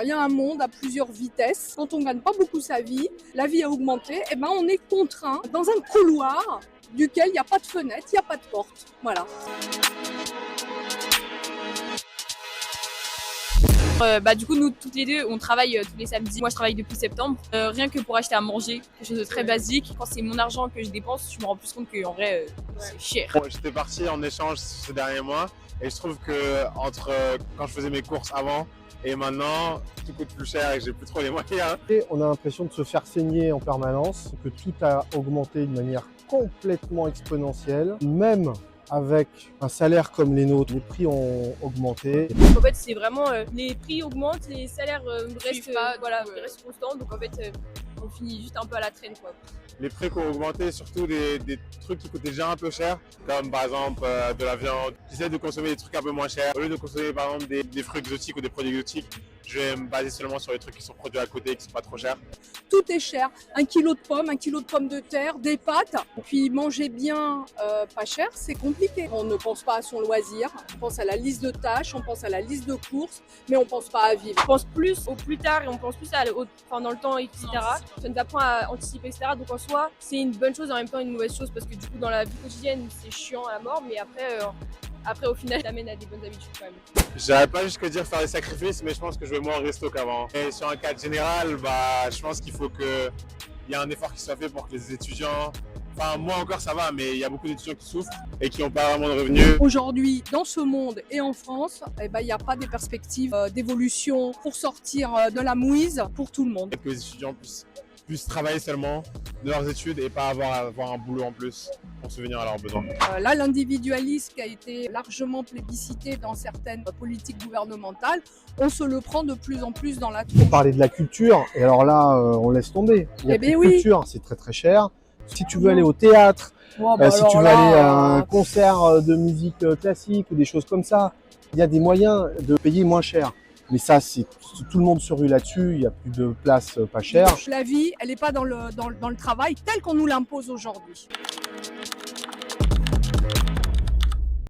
Il y a un monde à plusieurs vitesses. Quand on ne gagne pas beaucoup sa vie, la vie a augmenté, et ben on est contraint dans un couloir duquel il n'y a pas de fenêtre, il n'y a pas de porte. Voilà. Du coup, nous, toutes les deux, on travaille tous les samedis. Moi, je travaille depuis septembre. Rien que pour acheter à manger, quelque chose de très basique. Quand c'est mon argent que je dépense, je me rends plus compte qu'en vrai, c'est cher. Bon, j'étais parti en échange ces derniers mois et je trouve que entre quand je faisais mes courses avant et maintenant, tout coûte plus cher et j'ai plus trop les moyens. Et on a l'impression de se faire saigner en permanence, que tout a augmenté de manière complètement exponentielle. Même avec un salaire comme les nôtres, les prix ont augmenté. En fait, c'est vraiment les prix augmentent, les salaires restent, restent constants. Donc en fait, on finit juste un peu à la traîne, quoi. Les prix qui ont augmenté, surtout des trucs qui coûtaient déjà un peu cher, comme par exemple de la viande. J'essaie de consommer des trucs un peu moins chers. Au lieu de consommer par exemple des fruits exotiques ou des produits exotiques, je vais me baser seulement sur les trucs qui sont produits à côté et qui sont pas trop chers. Tout est cher. 1 kilo de pommes, 1 kilo de pommes de terre, des pâtes. Puis manger bien, pas cher, c'est compliqué. On ne pense pas à son loisir, on pense à la liste de tâches, on pense à la liste de courses, mais on ne pense pas à vivre. On pense plus au plus tard et on pense plus dans le temps, etc. Ça nous apprend à anticiper, etc. Donc en soi, c'est une bonne chose et en même temps une mauvaise chose parce que du coup, dans la vie quotidienne, c'est chiant à la mort, mais après au final, ça amène à des bonnes habitudes quand même. J'arrive pas jusqu'à dire faire des sacrifices, mais je pense que je vais moins au resto qu'avant. Et sur un cadre général, je pense qu'il faut qu'il y ait un effort qui soit fait pour que les étudiants, enfin moi encore ça va, mais il y a beaucoup d'étudiants qui souffrent et qui n'ont pas vraiment de revenus. Aujourd'hui, dans ce monde et en France, il n'y a pas de perspective d'évolution pour sortir de la mouise pour tout le monde. Et que les étudiants puissent travailler seulement de leurs études et pas avoir un boulot en plus pour subvenir à leurs besoins. Là, l'individualisme qui a été largement plébiscité dans certaines politiques gouvernementales, on se le prend de plus en plus dans la tronche. On parlait de la culture, et alors là, on laisse tomber. Il y a plus de culture, c'est très très cher. Si tu veux aller au théâtre, si tu veux aller à un concert de musique classique ou des choses comme ça, il y a des moyens de payer moins cher. Mais ça, c'est tout le monde se rue là-dessus, il n'y a plus de place pas chère. La vie, elle n'est pas dans le travail tel qu'on nous l'impose aujourd'hui.